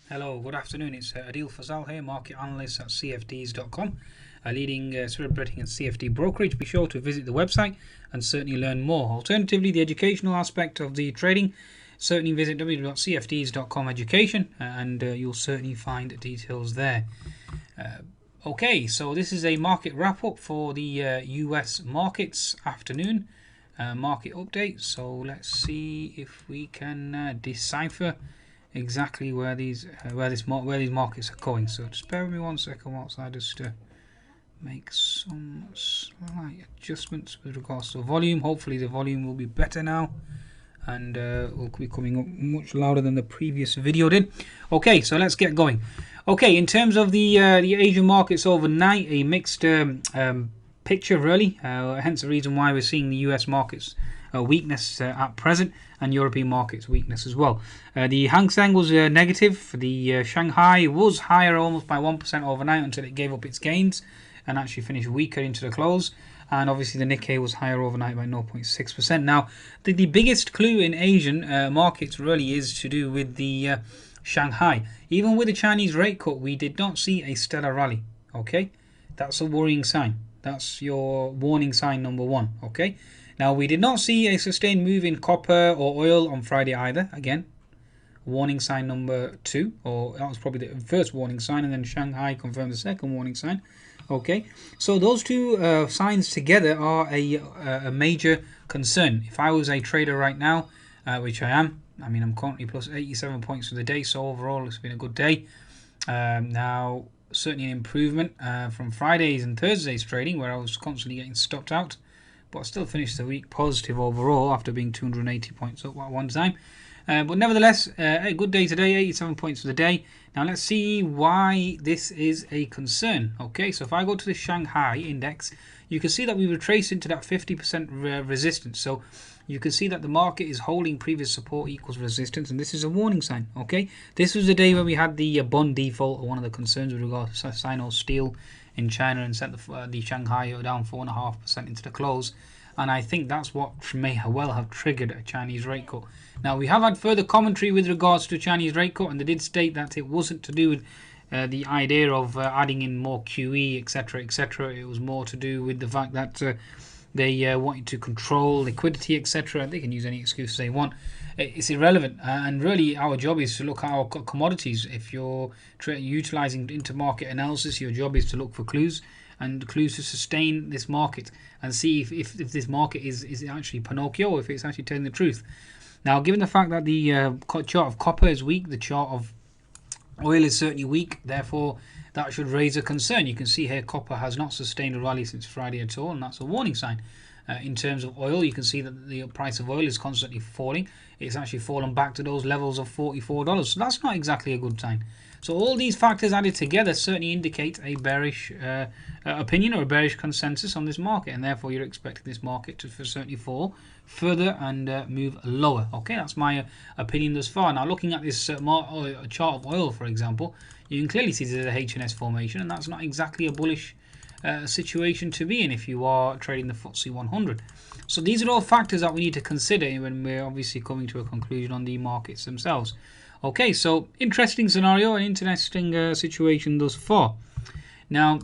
Hello, good afternoon. It's Adil Fazal here, market analyst at CFDs.com, a leading celebrating and CFD brokerage. Be sure to visit the website and certainly learn more. Alternatively, the educational aspect of the trading, certainly visit www.cfds.com education and you'll certainly find details there. Okay, so this is a market wrap up for the US markets afternoon market update. So let's see if we can decipher exactly where these markets are going. So just bear with me 1 second whilst I just make some slight adjustments with regards to volume. Hopefully the volume will be better now and will be coming up much louder than the previous video did. Okay, so let's get going. Okay, in terms of the Asian markets overnight, a mixed picture really, hence the reason why we're seeing the US markets weakness at present and European markets weakness as well. The Hang Seng was negative. The Shanghai was higher almost by 1% overnight until it gave up its gains and actually finished weaker into the close. And obviously the Nikkei was higher overnight by 0.6%. Now, the biggest clue in Asian markets really is to do with the Shanghai. Even with the Chinese rate cut, we did not see a stellar rally. Okay, that's a worrying sign. That's your warning sign number one. Okay. Now, we did not see a sustained move in copper or oil on Friday either. Again, warning sign number 2, or that was probably the first warning sign, and then Shanghai confirmed the second warning sign. Okay, so those two signs together are a major concern. If I was a trader right now, which I am, I mean, I'm currently plus 87 points for the day, so overall it's been a good day. Now, certainly an improvement from Friday's and Thursday's trading, where I was constantly getting stopped out. But I still finished the week positive overall after being 280 points up at one time. But nevertheless, a good day today, 87 points for the day. Now let's see why this is a concern. Okay, so if I go to the Shanghai index, you can see that we retrace into that 50% resistance. So you can see that the market is holding previous support equals resistance, and this is a warning sign. Okay, this was the day where we had the bond default, or one of the concerns with regards to Sino-Steel in China, and sent the Shanghai down 4.5% into the close. And I think that's what may well have triggered a Chinese rate cut. Now, we have had further commentary with regards to Chinese rate cut, and they did state that it wasn't to do with the idea of adding in more QE, etc., etc. It was more to do with the fact that they wanted to control liquidity, etc. They can use any excuse they want. It's irrelevant, and really our job is to look at our commodities. If you're utilizing intermarket analysis, your job is to look for clues and clues to sustain this market and see if this market is actually Pinocchio, or if it's actually telling the truth. Now, given the fact that the chart of copper is weak, the chart of oil is certainly weak, therefore that should raise a concern. You can see here copper has not sustained a rally since Friday at all, and that's a warning sign. In terms of oil, you can see that the price of oil is constantly falling. It's actually fallen back to those levels of $44. So that's not exactly a good sign. So all these factors added together certainly indicate a bearish opinion or a bearish consensus on this market, and therefore you're expecting this market to certainly fall further and move lower. Okay, that's my opinion thus far. Now, looking at this chart of oil, for example, you can clearly see there's a H&S formation, and that's not exactly a bullish situation to be in if you are trading the FTSE 100. So these are all factors that we need to consider when we're obviously coming to a conclusion on the markets themselves. Okay, so interesting scenario, an interesting situation thus far. Now,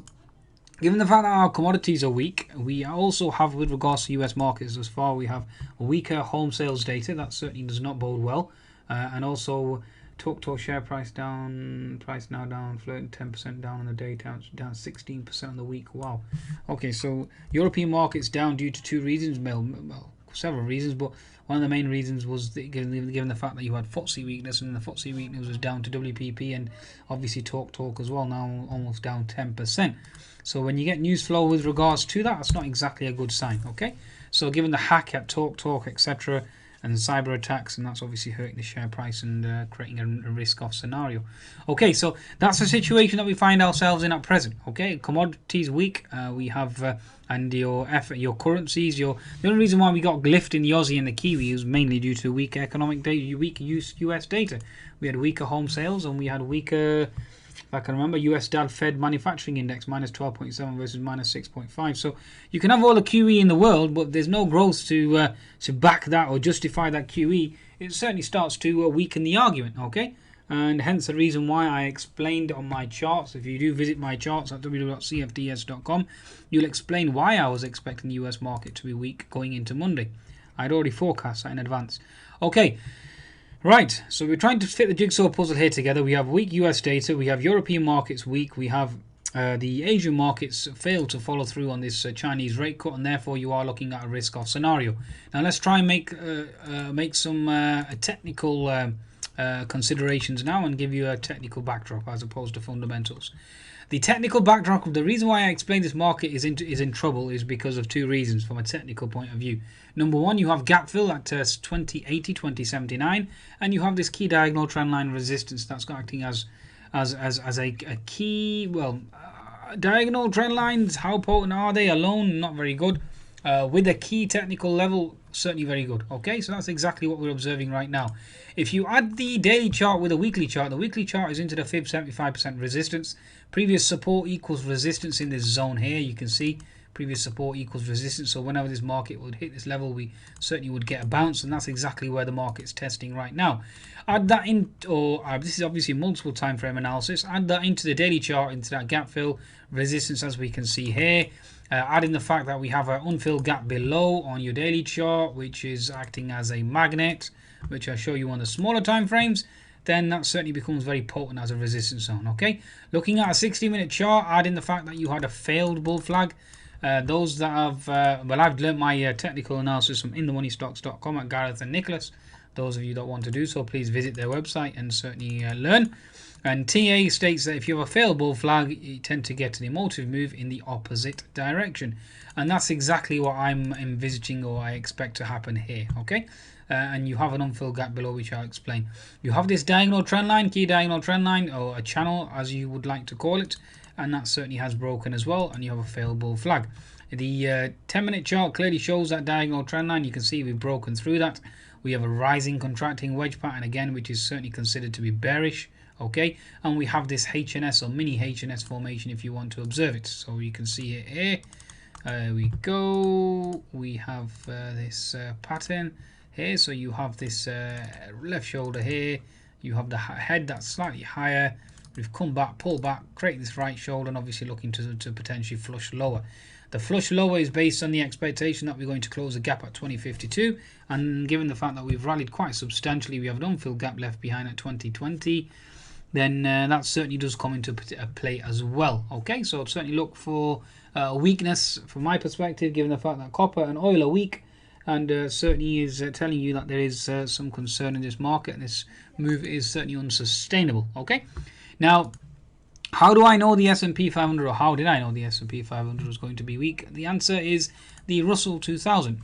given the fact that our commodities are weak, we also have, with regards to US markets thus far, we have weaker home sales data. That certainly does not bode well. And also, TalkTalk share price down, price now down, flirting 10% down on the day, down 16% on the week. Wow. Okay, so European markets down due to two reasons, well, several reasons, but one of the main reasons was given the fact that you had FTSE weakness, and the FTSE weakness was down to WPP and obviously TalkTalk as well, now almost down 10%. So when you get news flow with regards to that, that's not exactly a good sign. Okay, so given the hack at TalkTalk, etc., and cyber attacks, and that's obviously hurting the share price and creating a risk-off scenario. Okay, so that's the situation that we find ourselves in at present. Okay, commodities weak. We have and your currencies. The only reason why we got lift in the Aussie and the Kiwi was mainly due to weak economic data, weak US data. We had weaker home sales, and we had weaker, if I can remember, US DAD Fed manufacturing index minus 12.7 versus minus 6.5. So you can have all the QE in the world, but there's no growth to back that or justify that QE. It certainly starts to weaken the argument. Okay, and hence the reason why I explained on my charts. If you do visit my charts at www.cfds.com, you'll explain why I was expecting the US market to be weak going into Monday. I'd already forecast that in advance. Okay, right, so we're trying to fit the jigsaw puzzle here together. We have weak US data, we have European markets weak, we have the Asian markets failed to follow through on this Chinese rate cut, and therefore you are looking at a risk-off scenario. Now let's try and make some technical considerations now and give you a technical backdrop as opposed to fundamentals. The technical backdrop, the reason why I explain this market is in trouble is because of two reasons from a technical point of view. Number one, you have gap fill at 2080, 2079, and you have this key diagonal trendline resistance that's acting as a key, diagonal trend lines. How potent are they alone? Not very good. With a key technical level, certainly very good. Okay, so that's exactly what we're observing right now. If you add the daily chart with a weekly chart, the weekly chart is into the fib 75% resistance. Previous support equals resistance in this zone here. You can see previous support equals resistance. So whenever this market would hit this level, we certainly would get a bounce, and that's exactly where the market's testing right now. Add that in, this is obviously multiple time frame analysis. Add that into the daily chart, into that gap fill resistance, as we can see here. Add in the fact that we have an unfilled gap below on your daily chart, which is acting as a magnet, which I'll show you on the smaller time frames. Then that certainly becomes very potent as a resistance zone. Okay, looking at a 60-minute chart, add in the fact that you had a failed bull flag. Those that have, I've learned my technical analysis from InTheMoneyStocks.com at Gareth and Nicholas. Those of you that want to do so, please visit their website and certainly learn. And TA states that if you have a failed bull flag, you tend to get an emotive move in the opposite direction. And that's exactly what I'm envisaging, or I expect to happen here. Okay, and you have an unfilled gap below, which I'll explain. You have this diagonal trend line, key diagonal trend line, or a channel as you would like to call it, and that certainly has broken as well, and you have a failed bull flag. The 10-minute chart clearly shows that diagonal trend line. You can see we've broken through that. We have a rising contracting wedge pattern again, which is certainly considered to be bearish. Okay, and we have this HNS or mini HNS formation if you want to observe it. So you can see it here. We go. We have this pattern here. So you have this left shoulder here. You have the head that's slightly higher. We've come back, pull back, create this right shoulder, and obviously looking to potentially flush lower. The flush lower is based on the expectation that we're going to close the gap at 2052, and given the fact that we've rallied quite substantially, we have an unfilled gap left behind at 2020, then that certainly does come into play as well. Okay, so certainly look for a weakness from my perspective, given the fact that copper and oil are weak, and certainly is telling you that there is some concern in this market, and this move is certainly unsustainable. Okay, now, how do I know the S&P 500, or how did I know the S&P 500 was going to be weak? The answer is the Russell 2000.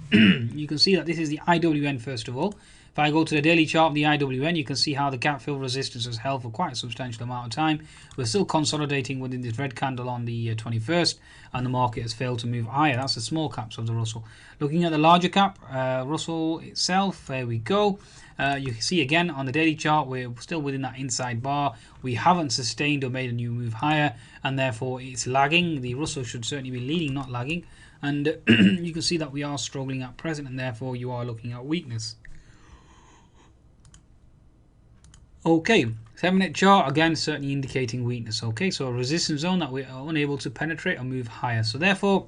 You can see that this is the IWN first of all. If I go to the daily chart of the IWN, you can see how the gap fill resistance has held for quite a substantial amount of time. We're still consolidating within this red candle on the 21st, and the market has failed to move higher. That's the small caps of the Russell. Looking at the larger cap, Russell itself, there we go. You can see again on the daily chart, we're still within that inside bar. We haven't sustained or made a new move higher, and therefore it's lagging. The Russell should certainly be leading, not lagging. And you can see that we are struggling at present, and therefore you are looking at weakness. Okay, 7-minute chart, again, certainly indicating weakness. Okay, so a resistance zone that we are unable to penetrate or move higher. So therefore,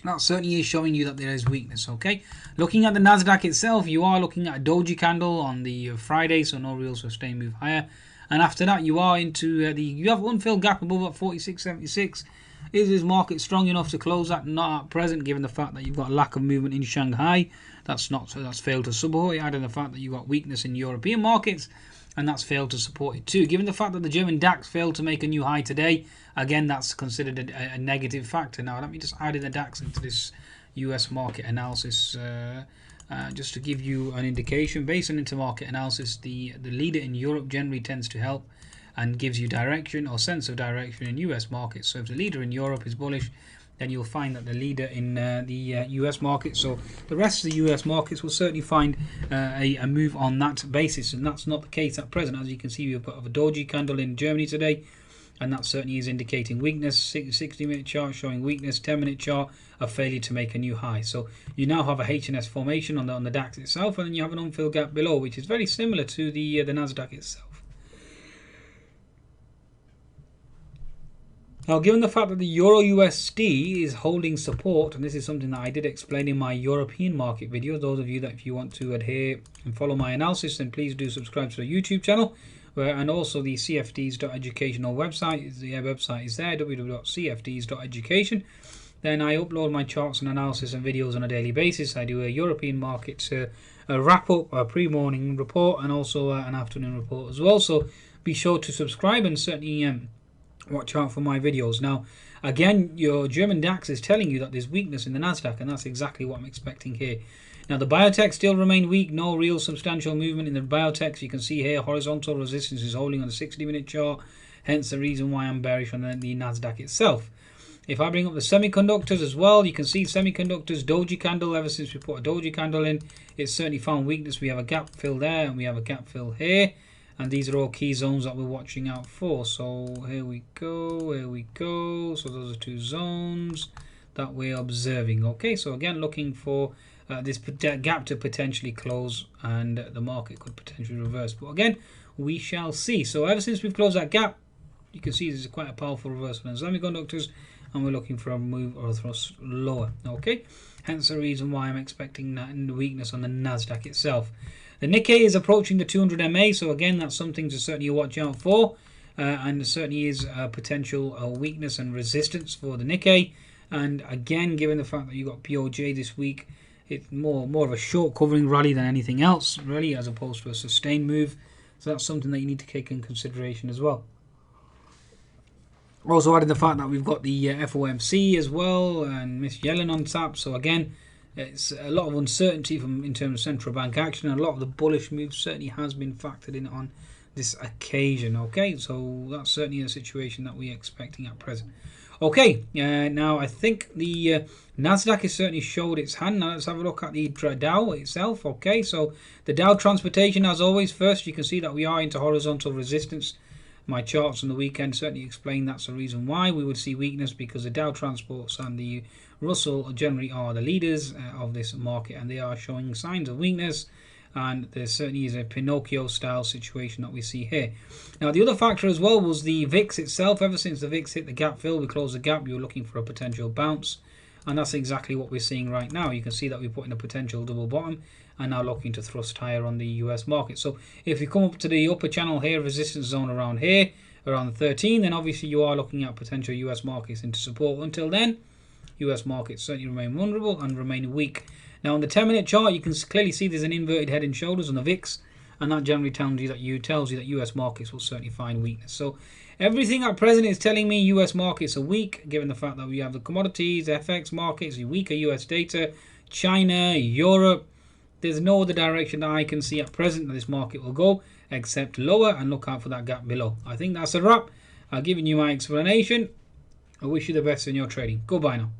that certainly is showing you that there is weakness. Okay, looking at the Nasdaq itself, you are looking at a doji candle on the Friday, so no real sustained move higher. And after that, you are into you have unfilled gap above at 46.76. Is this market strong enough to close that? Not at present, given the fact that you've got a lack of movement in Shanghai. That's failed to support it. Adding the fact that you've got weakness in European markets, and that's failed to support it too. Given the fact that the German DAX failed to make a new high today, again, that's considered a negative factor. Now, let me just add in the DAX into this US market analysis just to give you an indication. Based on intermarket analysis, the leader in Europe generally tends to help and gives you direction or sense of direction in US markets. So if the leader in Europe is bullish, then you'll find that the leader in the US market, so the rest of the US markets will certainly find a move on that basis, and that's not the case at present. As you can see, we've got a doji candle in Germany today, and that certainly is indicating weakness. 60-minute chart showing weakness, 10-minute chart a failure to make a new high. So you now have a HNS formation on the DAX itself, and then you have an unfilled gap below, which is very similar to the Nasdaq itself. Now, given the fact that the Euro USD is holding support, and this is something that I did explain in my European market video, those of you that if you want to adhere and follow my analysis, then please do subscribe to the YouTube channel, and also the cfds.educational website. The website is there, www.cfds.education. Then I upload my charts and analysis and videos on a daily basis. I do a European market a wrap-up, a pre-morning report, and also an afternoon report as well. So be sure to subscribe and certainly watch out for my videos. Now, again, your German DAX is telling you that there's weakness in the Nasdaq, and that's exactly what I'm expecting here. Now, the biotech still remain weak. No real substantial movement in the biotechs. You can see here horizontal resistance is holding on the 60-minute chart. Hence the reason why I'm bearish on the Nasdaq itself. If I bring up the semiconductors as well, you can see semiconductors, doji candle. Ever since we put a doji candle in, it's certainly found weakness. We have a gap fill there, and we have a gap fill here. And these are all key zones that we're watching out for. So here we go, here we go. So those are two zones that we're observing. Okay, so again, looking for this gap to potentially close, and the market could potentially reverse. But again, we shall see. So ever since we've closed that gap, you can see this is quite a powerful reversal in semiconductors, and we're looking for a move or a thrust lower. Okay, hence the reason why I'm expecting that weakness on the Nasdaq itself. The Nikkei is approaching the 200 MA, so again, that's something to certainly watch out for, and there certainly is a potential weakness and resistance for the Nikkei. And again, given the fact that you got POJ this week, it's more of a short covering rally than anything else, really, as opposed to a sustained move. So that's something that you need to take in consideration as well. Also adding the fact that we've got the FOMC as well, and Miss Yellen on tap. So again, it's a lot of uncertainty in terms of central bank action, and a lot of the bullish move certainly has been factored in on this occasion. Okay, so that's certainly a situation that we're expecting at present. Okay, now I think the Nasdaq has certainly showed its hand. Now let's have a look at the Dow itself. Okay, so the Dow Transportation, as always, first you can see that we are into horizontal resistance. My charts on the weekend certainly explain that's the reason why we would see weakness, because the Dow Transports and the Russell generally are the leaders of this market, and they are showing signs of weakness, and there certainly is a Pinocchio style situation that we see here. Now the other factor as well was the VIX itself. Ever since the VIX hit the gap fill, we closed the gap, you're looking for a potential bounce, and that's exactly what we're seeing right now. You can see that we put in a potential double bottom and now looking to thrust higher on the US market. So if you come up to the upper channel here, resistance zone around here, around 13, then obviously you are looking at potential US markets into support. Until then, US markets certainly remain vulnerable and remain weak. Now on the 10-minute chart, you can clearly see there's an inverted head and shoulders on the VIX, and that generally tells you that US markets will certainly find weakness. So everything at present is telling me US markets are weak, given the fact that we have the commodities, FX markets, weaker US data, China, Europe. There's no other direction that I can see at present that this market will go except lower, and look out for that gap below. I think that's a wrap. I've given you my explanation. I wish you the best in your trading. Goodbye now.